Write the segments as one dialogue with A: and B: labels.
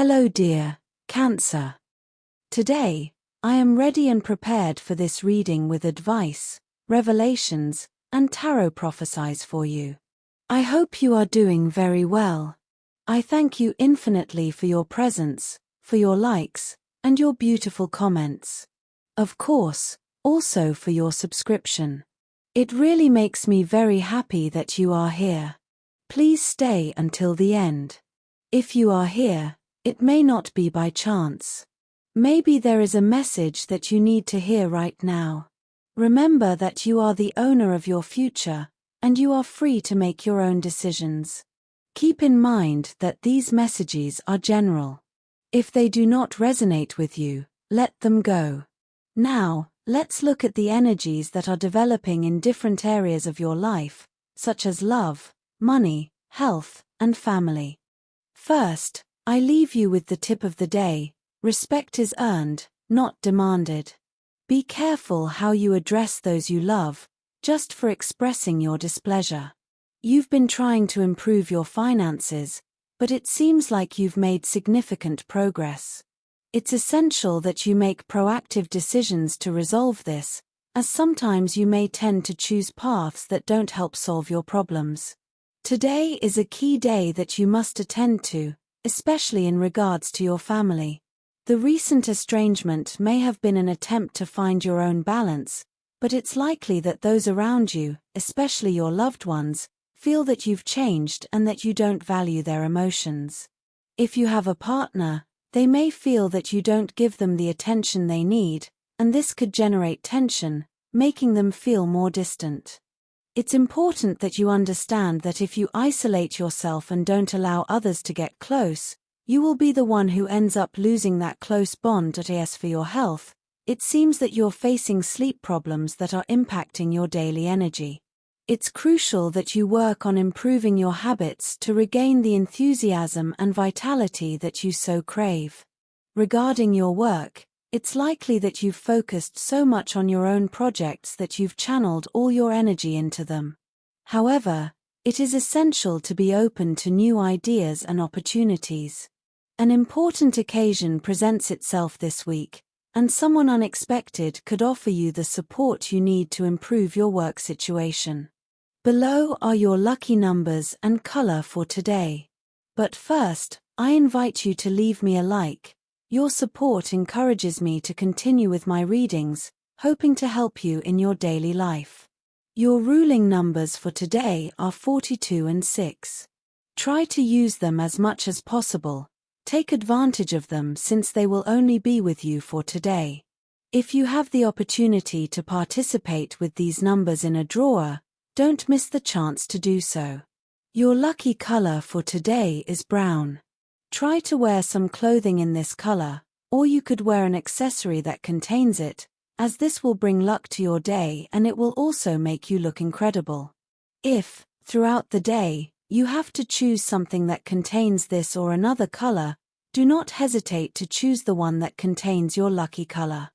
A: Hello dear, Cancer. Today, I am ready and prepared for this reading with advice, revelations, and tarot prophecies for you. I hope you are doing very well. I thank you infinitely for your presence, for your likes, and your beautiful comments. Of course, also for your subscription. It really makes me very happy that you are here. Please stay until the end. If you are here, it may not be by chance. Maybe there is a message that you need to hear right now. Remember that you are the owner of your future, and you are free to make your own decisions. Keep in mind that these messages are general. If they do not resonate with you, let them go. Now, let's look at the energies that are developing in different areas of your life, such as love, money, health, and family. First, I leave you with the tip of the day: respect is earned, not demanded. Be careful how you address those you love, just for expressing your displeasure. You've been trying to improve your finances, but it seems like you've made significant progress. It's essential that you make proactive decisions to resolve this, as sometimes you may tend to choose paths that don't help solve your problems. Today is a key day that you must attend to, especially in regards to your family. The recent estrangement may have been an attempt to find your own balance, but it's likely that those around you, especially your loved ones, feel that you've changed and that you don't value their emotions. If you have a partner, they may feel that you don't give them the attention they need, and this could generate tension, making them feel more distant. It's important that you understand that if you isolate yourself and don't allow others to get close, you will be the one who ends up losing that close bond. As for your health, it seems that you're facing sleep problems that are impacting your daily energy. It's crucial that you work on improving your habits to regain the enthusiasm and vitality that you so crave. Regarding your work, it's likely that you've focused so much on your own projects that you've channeled all your energy into them. However, it is essential to be open to new ideas and opportunities. An important occasion presents itself this week, and someone unexpected could offer you the support you need to improve your work situation. Below are your lucky numbers and color for today. But first, I invite you to leave me a like. Your support encourages me to continue with my readings, hoping to help you in your daily life. Your ruling numbers for today are 42 and 6. Try to use them as much as possible. Take advantage of them since they will only be with you for today. If you have the opportunity to participate with these numbers in a drawer, don't miss the chance to do so. Your lucky color for today is brown. Try to wear some clothing in this color, or you could wear an accessory that contains it, as this will bring luck to your day and it will also make you look incredible. If, throughout the day, you have to choose something that contains this or another color, do not hesitate to choose the one that contains your lucky color.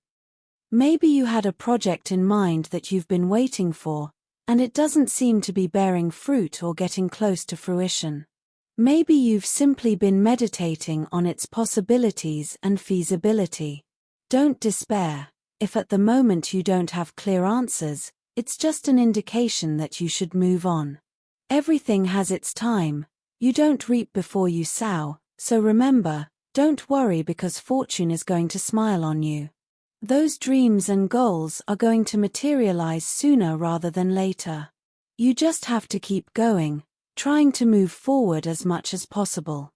A: Maybe you had a project in mind that you've been waiting for, and it doesn't seem to be bearing fruit or getting close to fruition. Maybe you've simply been meditating on its possibilities and feasibility. Don't despair. If at the moment you don't have clear answers, it's just an indication that you should move on. Everything has its time. You don't reap before you sow, so remember, don't worry because fortune is going to smile on you. Those dreams and goals are going to materialize sooner rather than later. You just have to keep going, trying to move forward as much as possible.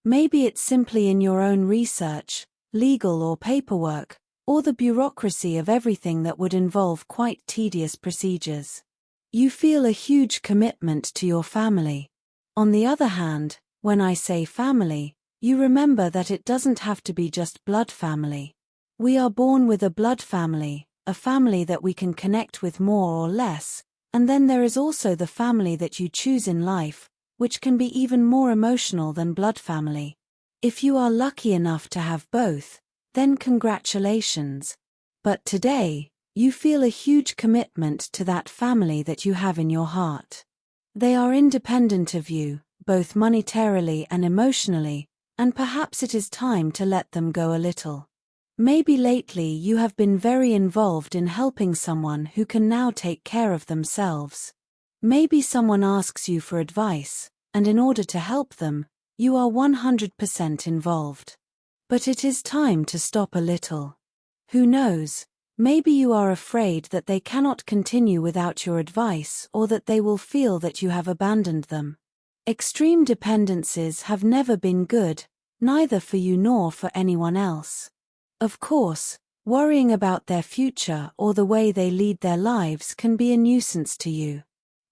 A: Maybe it's simply in your own research, legal or paperwork, or the bureaucracy of everything that would involve quite tedious procedures. You feel a huge commitment to your family. On the other hand, when I say family, you remember that it doesn't have to be just blood family. We are born with a blood family, a family that we can connect with more or less, and then there is also the family that you choose in life, which can be even more emotional than blood family. If you are lucky enough to have both, then congratulations. But today, you feel a huge commitment to that family that you have in your heart. They are independent of you, both monetarily and emotionally, and perhaps it is time to let them go a little. Maybe lately you have been very involved in helping someone who can now take care of themselves. Maybe someone asks you for advice, and in order to help them, you are 100% involved. But it is time to stop a little. Who knows? Maybe you are afraid that they cannot continue without your advice or that they will feel that you have abandoned them. Extreme dependencies have never been good, neither for you nor for anyone else. Of course, worrying about their future or the way they lead their lives can be a nuisance to you.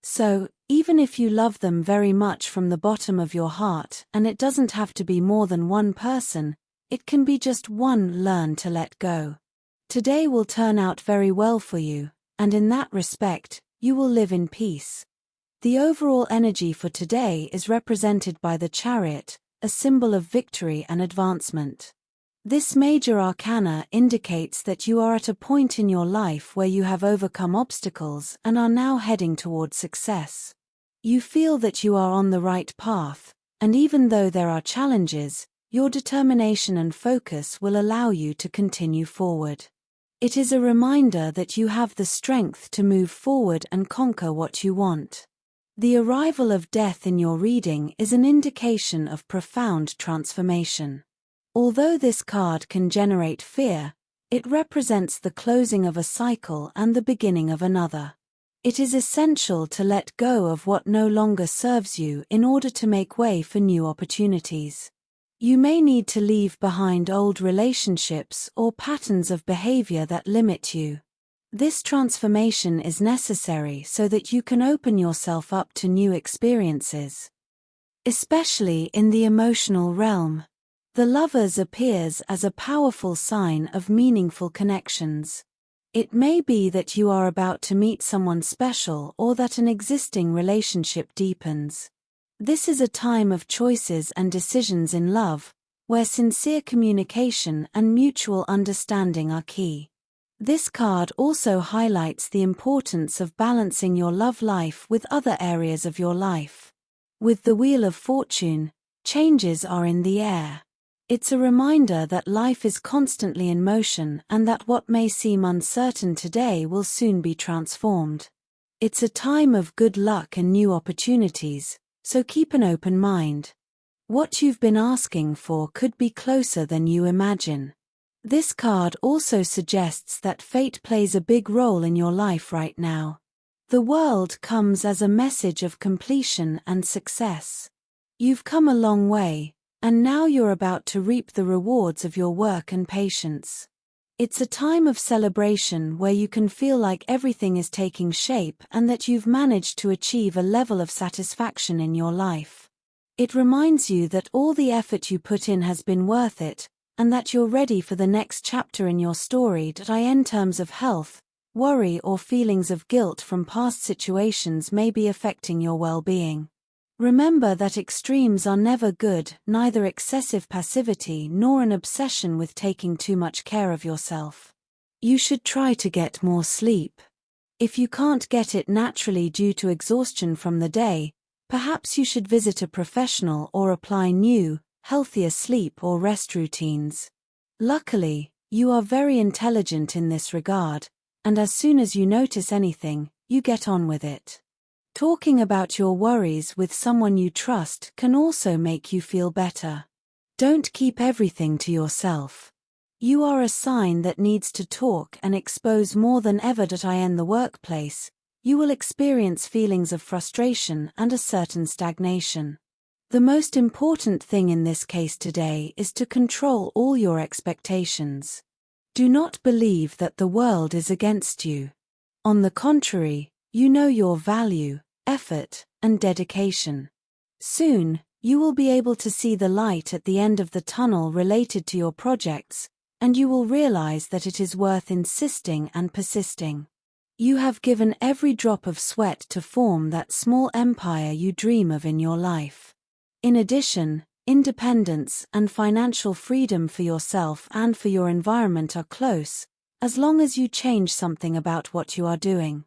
A: So, even if you love them very much from the bottom of your heart, and it doesn't have to be more than one person, it can be just one. Learn to let go. Today will turn out very well for you, and in that respect, you will live in peace. The overall energy for today is represented by the Chariot, a symbol of victory and advancement. This major arcana indicates that you are at a point in your life where you have overcome obstacles and are now heading toward success. You feel that you are on the right path, and even though there are challenges, your determination and focus will allow you to continue forward. It is a reminder that you have the strength to move forward and conquer what you want. The arrival of death in your reading is an indication of profound transformation. Although this card can generate fear, it represents the closing of a cycle and the beginning of another. It is essential to let go of what no longer serves you in order to make way for new opportunities. You may need to leave behind old relationships or patterns of behavior that limit you. This transformation is necessary so that you can open yourself up to new experiences. Especially in the emotional realm. The Lovers appears as a powerful sign of meaningful connections. It may be that you are about to meet someone special or that an existing relationship deepens. This is a time of choices and decisions in love, where sincere communication and mutual understanding are key. This card also highlights the importance of balancing your love life with other areas of your life. With the Wheel of Fortune, changes are in the air. It's a reminder that life is constantly in motion and that what may seem uncertain today will soon be transformed. It's a time of good luck and new opportunities, so keep an open mind. What you've been asking for could be closer than you imagine. This card also suggests that fate plays a big role in your life right now. The World comes as a message of completion and success. You've come a long way, and now you're about to reap the rewards of your work and patience. It's a time of celebration where you can feel like everything is taking shape and that you've managed to achieve a level of satisfaction in your life. It reminds you that all the effort you put in has been worth it, and that you're ready for the next chapter in your story. In terms of health, worry or feelings of guilt from past situations may be affecting your well-being. Remember that extremes are never good, neither excessive passivity nor an obsession with taking too much care of yourself. You should try to get more sleep. If you can't get it naturally due to exhaustion from the day, perhaps you should visit a professional or apply new, healthier sleep or rest routines. Luckily, you are very intelligent in this regard, and as soon as you notice anything, you get on with it. Talking about your worries with someone you trust can also make you feel better. Don't keep everything to yourself. You are a sign that needs to talk and expose more than ever. In the workplace, you will experience feelings of frustration and a certain stagnation. The most important thing in this case today is to control all your expectations. Do not believe that the world is against you. On the contrary, you know your value, effort, and dedication. Soon, you will be able to see the light at the end of the tunnel related to your projects, and you will realize that it is worth insisting and persisting. You have given every drop of sweat to form that small empire you dream of in your life. In addition, independence and financial freedom for yourself and for your environment are close, as long as you change something about what you are doing.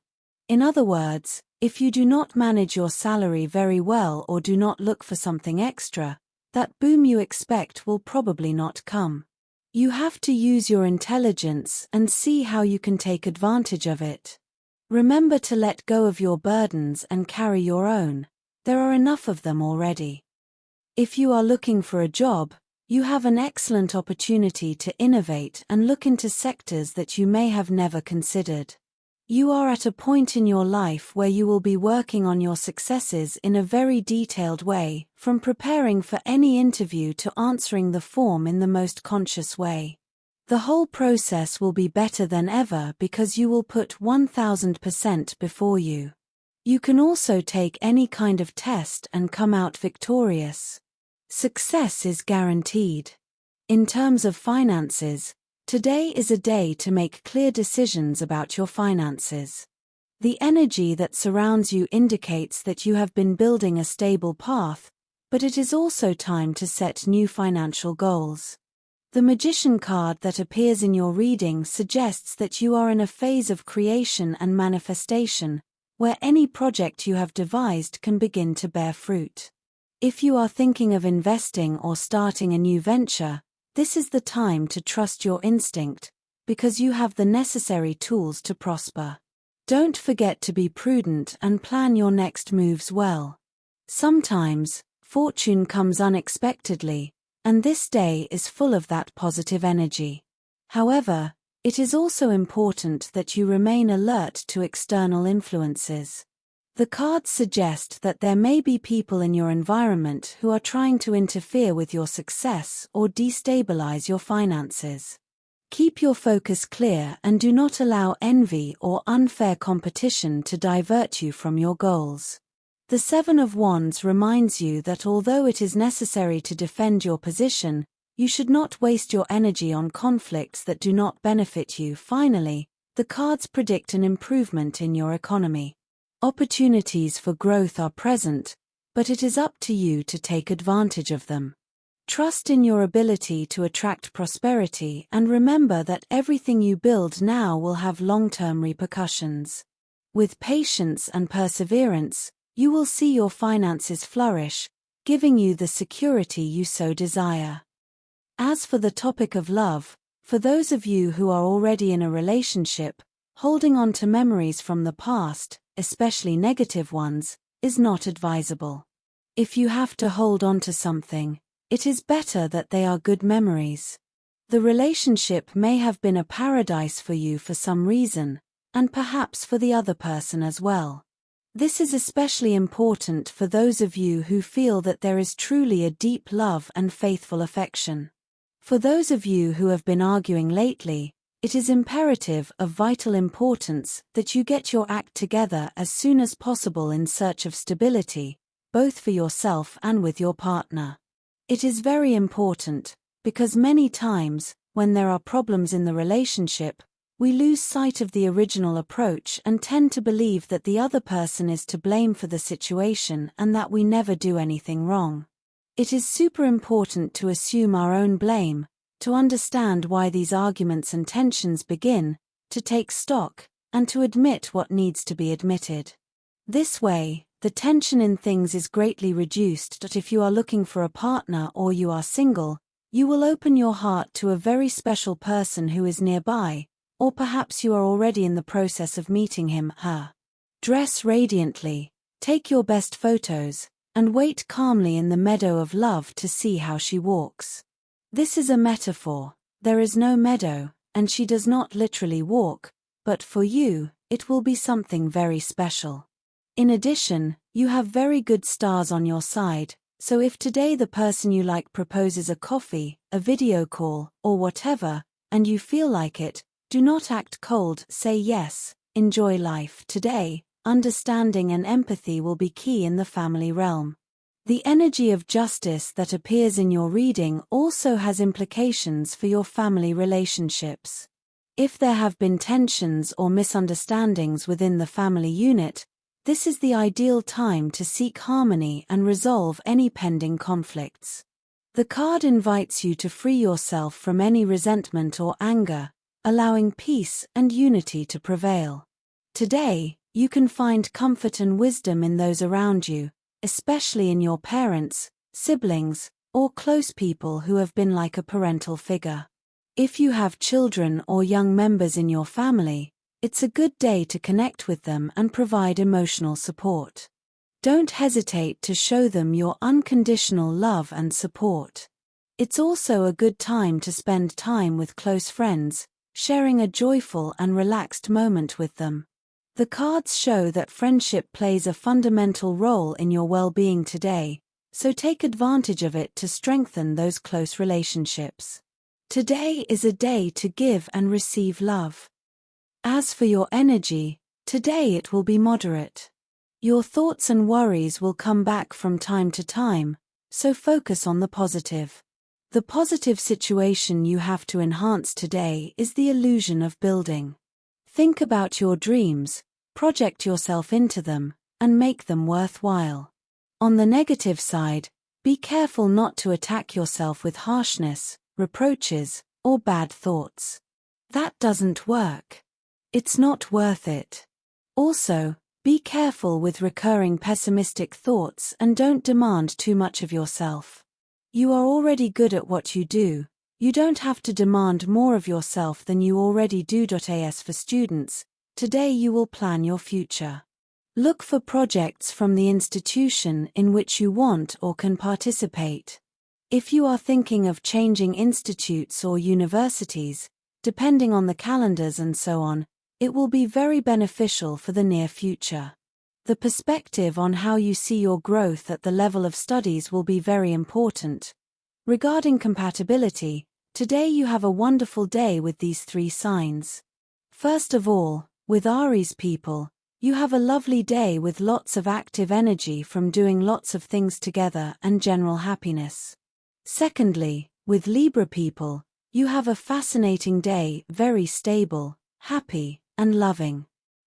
A: In other words, if you do not manage your salary very well or do not look for something extra, that boom you expect will probably not come. You have to use your intelligence and see how you can take advantage of it. Remember to let go of your burdens and carry your own. There are enough of them already. If you are looking for a job, you have an excellent opportunity to innovate and look into sectors that you may have never considered. You are at a point in your life where you will be working on your successes in a very detailed way, from preparing for any interview to answering the form in the most conscious way. The whole process will be better than ever because you will put 1000% before you. You can also take any kind of test and come out victorious. Success is guaranteed. In terms of finances, today is a day to make clear decisions about your finances. The energy that surrounds you indicates that you have been building a stable path, but it is also time to set new financial goals. The Magician card that appears in your reading suggests that you are in a phase of creation and manifestation, where any project you have devised can begin to bear fruit. If you are thinking of investing or starting a new venture, this is the time to trust your instinct, because you have the necessary tools to prosper. Don't forget to be prudent and plan your next moves well. Sometimes, fortune comes unexpectedly, and this day is full of that positive energy. However, it is also important that you remain alert to external influences. The cards suggest that there may be people in your environment who are trying to interfere with your success or destabilize your finances. Keep your focus clear and do not allow envy or unfair competition to divert you from your goals. The Seven of Wands reminds you that although it is necessary to defend your position, you should not waste your energy on conflicts that do not benefit you. Finally, the cards predict an improvement in your economy. Opportunities for growth are present, but it is up to you to take advantage of them. Trust in your ability to attract prosperity and remember that everything you build now will have long-term repercussions. With patience and perseverance, you will see your finances flourish, giving you the security you so desire. As for the topic of love, for those of you who are already in a relationship, holding on to memories from the past, especially negative ones, is not advisable. If you have to hold on to something, it is better that they are good memories. The relationship may have been a paradise for you for some reason, and perhaps for the other person as well. This is especially important for those of you who feel that there is truly a deep love and faithful affection. For those of you who have been arguing lately, it is imperative of vital importance that you get your act together as soon as possible in search of stability, both for yourself and with your partner. It is very important, because many times, when there are problems in the relationship, we lose sight of the original approach and tend to believe that the other person is to blame for the situation and that we never do anything wrong. It is super important to assume our own blame, to understand why these arguments and tensions begin, to take stock, and to admit what needs to be admitted. This way, the tension in things is greatly reduced. That if you are looking for a partner or you are single, you will open your heart to a very special person who is nearby, or perhaps you are already in the process of meeting him, her. Dress radiantly, take your best photos, and wait calmly in the meadow of love to see how she walks. This is a metaphor. There is no meadow, and she does not literally walk, but for you, it will be something very special. In addition, you have very good stars on your side, so if today the person you like proposes a coffee, a video call, or whatever, and you feel like it, do not act cold, say yes, enjoy life. Today, understanding and empathy will be key in the family realm. The energy of justice that appears in your reading also has implications for your family relationships. If there have been tensions or misunderstandings within the family unit, this is the ideal time to seek harmony and resolve any pending conflicts. The card invites you to free yourself from any resentment or anger, allowing peace and unity to prevail. Today, you can find comfort and wisdom in those around you, especially in your parents, siblings, or close people who have been like a parental figure. If you have children or young members in your family, it's a good day to connect with them and provide emotional support. Don't hesitate to show them your unconditional love and support. It's also a good time to spend time with close friends, sharing a joyful and relaxed moment with them. The cards show that friendship plays a fundamental role in your well-being today, so take advantage of it to strengthen those close relationships. Today is a day to give and receive love. As for your energy, today it will be moderate. Your thoughts and worries will come back from time to time, so focus on the positive. The positive situation you have to enhance today is the illusion of building. Think about your dreams, project yourself into them, and make them worthwhile. On the negative side, be careful not to attack yourself with harshness, reproaches, or bad thoughts. That doesn't work. It's not worth it. Also, be careful with recurring pessimistic thoughts and don't demand too much of yourself. You are already good at what you do. You don't have to demand more of yourself than you already do. As for students, today you will plan your future. Look for projects from the institution in which you want or can participate. If you are thinking of changing institutes or universities, depending on the calendars and so on, it will be very beneficial for the near future. The perspective on how you see your growth at the level of studies will be very important. Regarding compatibility, today you have a wonderful day with these three signs. First of all, with Aries people, you have a lovely day with lots of active energy from doing lots of things together and general happiness. Secondly, with Libra people, you have a fascinating day, very stable, happy, and loving.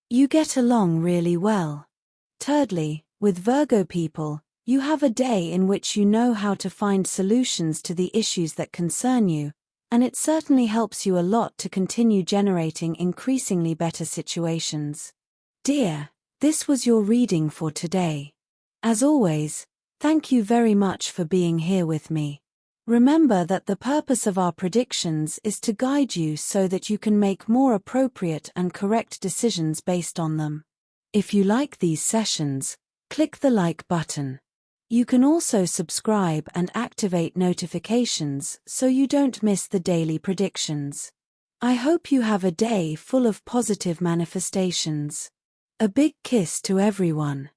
A: You get along really well. Thirdly, with Virgo people, you have a day in which you know how to find solutions to the issues that concern you, and it certainly helps you a lot to continue generating increasingly better situations. Dear, this was your reading for today. As always, thank you very much for being here with me. Remember that the purpose of our predictions is to guide you so that you can make more appropriate and correct decisions based on them. If you like these sessions, click the like button. You can also subscribe and activate notifications so you don't miss the daily predictions. I hope you have a day full of positive manifestations. A big kiss to everyone.